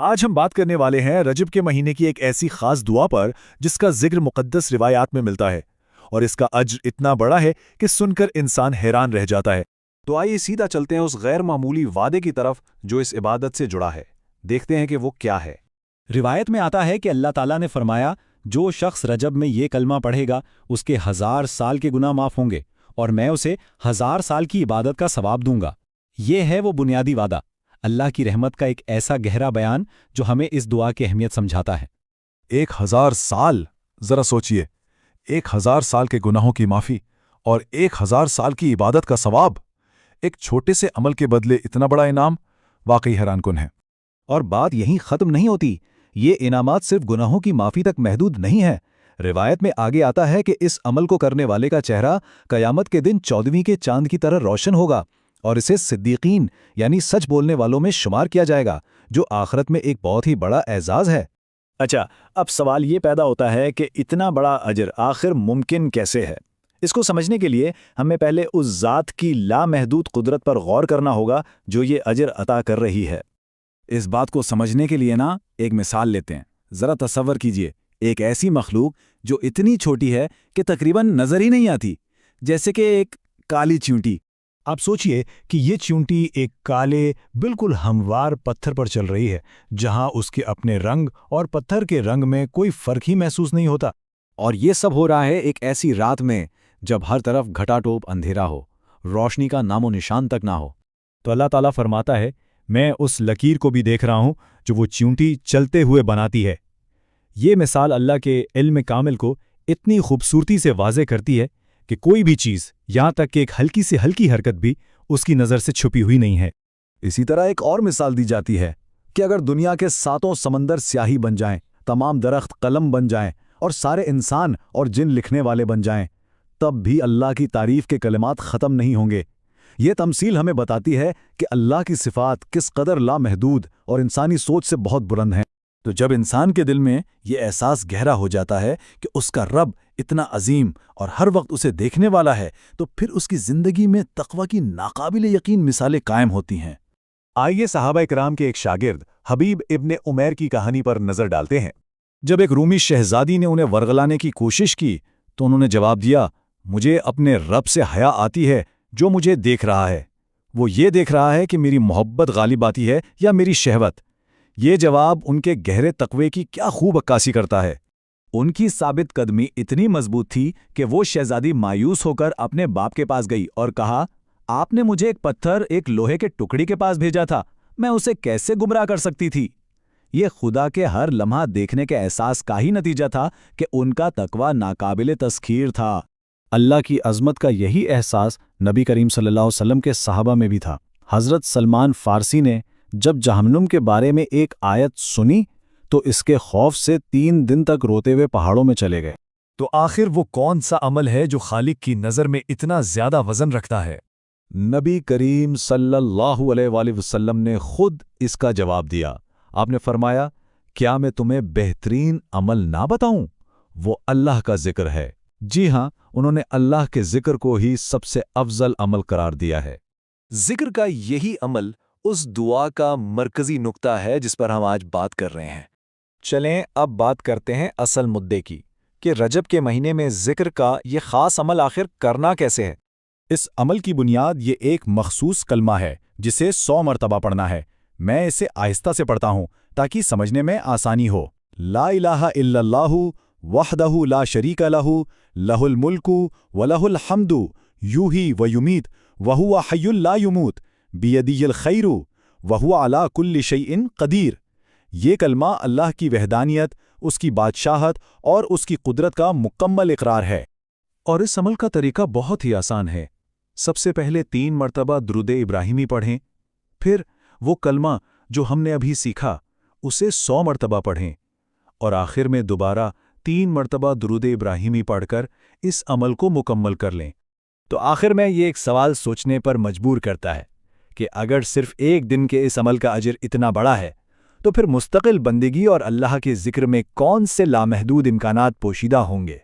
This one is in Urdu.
آج ہم بات کرنے والے ہیں رجب کے مہینے کی ایک ایسی خاص دعا پر جس کا ذکر مقدس روایات میں ملتا ہے، اور اس کا اجر اتنا بڑا ہے کہ سن کر انسان حیران رہ جاتا ہے۔ تو آئیے سیدھا چلتے ہیں اس غیر معمولی وعدے کی طرف جو اس عبادت سے جڑا ہے۔ دیکھتے ہیں کہ وہ کیا ہے۔ روایت میں آتا ہے کہ اللہ تعالیٰ نے فرمایا، جو شخص رجب میں یہ کلمہ پڑھے گا اس کے 1000 سال کے گناہ معاف ہوں گے اور میں اسے 1000 سال کی عبادت کا ثواب دوں گا۔ یہ ہے وہ بنیادی وعدہ، اللہ کی رحمت کا ایک ایسا گہرا بیان جو ہمیں اس دعا کی اہمیت سمجھاتا ہے۔ 1000 سال، ذرا سوچئے، 1000 سال کے گناہوں کی معافی اور 1000 سال کی عبادت کا ثواب، ایک چھوٹے سے عمل کے بدلے اتنا بڑا انعام، واقعی حیران کن ہے۔ اور بات یہیں ختم نہیں ہوتی، یہ انعامات صرف گناہوں کی معافی تک محدود نہیں ہے۔ روایت میں آگے آتا ہے کہ اس عمل کو کرنے والے کا چہرہ قیامت کے دن 14ویں کے چاند کی طرح روشن ہوگا، اور اسے صدیقین یعنی سچ بولنے والوں میں شمار کیا جائے گا، جو آخرت میں ایک بہت ہی بڑا اعزاز ہے۔ اچھا، اب سوال یہ پیدا ہوتا ہے کہ اتنا بڑا اجر آخر ممکن کیسے ہے؟ اس کو سمجھنے کے لیے ہمیں پہلے اس ذات کی لامحدود قدرت پر غور کرنا ہوگا جو یہ اجر عطا کر رہی ہے۔ اس بات کو سمجھنے کے لیے ایک مثال لیتے ہیں۔ ذرا تصور کیجئے، ایک ایسی مخلوق جو اتنی چھوٹی ہے کہ تقریباً نظر ہی نہیں آتی، جیسے کہ ایک کالی چیونٹی۔ آپ سوچئے کہ یہ چیونٹی ایک کالے بالکل ہموار پتھر پر چل رہی ہے، جہاں اس کے اپنے رنگ اور پتھر کے رنگ میں کوئی فرق ہی محسوس نہیں ہوتا۔ اور یہ سب ہو رہا ہے ایک ایسی رات میں جب ہر طرف گھٹا ٹوپ اندھیرا ہو، روشنی کا نام و نشان تک نہ ہو۔ تو اللہ تعالیٰ فرماتا ہے، میں اس لکیر کو بھی دیکھ رہا ہوں جو وہ چیونٹی چلتے ہوئے بناتی ہے۔ یہ مثال اللہ کے علم کامل کو اتنی خوبصورتی سے واضح کرتی ہے کہ کوئی بھی چیز، یہاں تک کہ ایک ہلکی سے ہلکی حرکت بھی اس کی نظر سے چھپی ہوئی نہیں ہے۔ اسی طرح ایک اور مثال دی جاتی ہے کہ اگر دنیا کے 7 سمندر سیاہی بن جائیں، تمام درخت قلم بن جائیں اور سارے انسان اور جن لکھنے والے بن جائیں، تب بھی اللہ کی تعریف کے کلمات ختم نہیں ہوں گے۔ یہ تمثیل ہمیں بتاتی ہے کہ اللہ کی صفات کس قدر لامحدود اور انسانی سوچ سے بہت بلند ہیں۔ تو جب انسان کے دل میں یہ احساس گہرا ہو جاتا ہے کہ اس کا رب اتنا عظیم اور ہر وقت اسے دیکھنے والا ہے، تو پھر اس کی زندگی میں تقوی کی ناقابل یقین مثالیں قائم ہوتی ہیں۔ آئیے صحابہ اکرام کے ایک شاگرد حبیب ابن عمیر کی کہانی پر نظر ڈالتے ہیں۔ جب ایک رومی شہزادی نے انہیں ورغلانے کی کوشش کی تو انہوں نے جواب دیا، مجھے اپنے رب سے حیا آتی ہے جو مجھے دیکھ رہا ہے۔ وہ یہ دیکھ رہا ہے کہ میری محبت غالب آتی ہے یا میری شہوت۔ یہ جواب ان کے گہرے تقوی کی کیا خوب عکاسی کرتا ہے۔ ان کی ثابت قدمی اتنی مضبوط تھی کہ وہ شہزادی مایوس ہو کر اپنے باپ کے پاس گئی اور کہا، آپ نے مجھے ایک پتھر، ایک لوہے کے ٹکڑی کے پاس بھیجا تھا، میں اسے کیسے گمراہ کر سکتی تھی؟ یہ خدا کے ہر لمحہ دیکھنے کے احساس کا ہی نتیجہ تھا کہ ان کا تقوی ناقابل تسخیر تھا۔ اللہ کی عظمت کا یہی احساس نبی کریم صلی اللہ علیہ وسلم کے صحابہ میں بھی تھا۔ حضرت سلمان فارسی نے جب جہنم کے بارے میں ایک آیت سنی تو اس کے خوف سے 3 دن تک روتے ہوئے پہاڑوں میں چلے گئے۔ تو آخر وہ کون سا عمل ہے جو خالق کی نظر میں اتنا زیادہ وزن رکھتا ہے؟ نبی کریم صلی اللہ علیہ وآلہ وسلم نے خود اس کا جواب دیا۔ آپ نے فرمایا، کیا میں تمہیں بہترین عمل نہ بتاؤں؟ وہ اللہ کا ذکر ہے۔ جی ہاں، انہوں نے اللہ کے ذکر کو ہی سب سے افضل عمل قرار دیا ہے۔ ذکر کا یہی عمل اس دعا کا مرکزی نقطہ ہے جس پر ہم آج بات کر رہے ہیں۔ چلیں اب بات کرتے ہیں اصل مدعے کی، کہ رجب کے مہینے میں ذکر کا یہ خاص عمل آخر کرنا کیسے ہے؟ اس عمل کی بنیاد یہ ایک مخصوص کلمہ ہے جسے 100 مرتبہ پڑھنا ہے۔ میں اسے آہستہ سے پڑھتا ہوں تاکہ سمجھنے میں آسانی ہو۔ لا الہ الا اللہ وحدہ لا شریک لہ لہ الملک ولہ الحمد یحیی و یمیت وہو حی لا یموت بیدہ الخیر وہو علی کل شیء قدیر۔ یہ کلمہ اللہ کی وحدانیت، اس کی بادشاہت اور اس کی قدرت کا مکمل اقرار ہے۔ اور اس عمل کا طریقہ بہت ہی آسان ہے۔ سب سے پہلے 3 مرتبہ درود ابراہیمی پڑھیں، پھر وہ کلمہ جو ہم نے ابھی سیکھا اسے 100 مرتبہ پڑھیں، اور آخر میں دوبارہ 3 مرتبہ درود ابراہیمی پڑھ کر اس عمل کو مکمل کر لیں۔ تو آخر میں یہ ایک سوال سوچنے پر مجبور کرتا ہے کہ اگر صرف ایک دن کے اس عمل کا اجر اتنا بڑا ہے تو پھر مستقل بندگی اور اللہ کے ذکر میں کون سے لامحدود امکانات پوشیدہ ہوں گے؟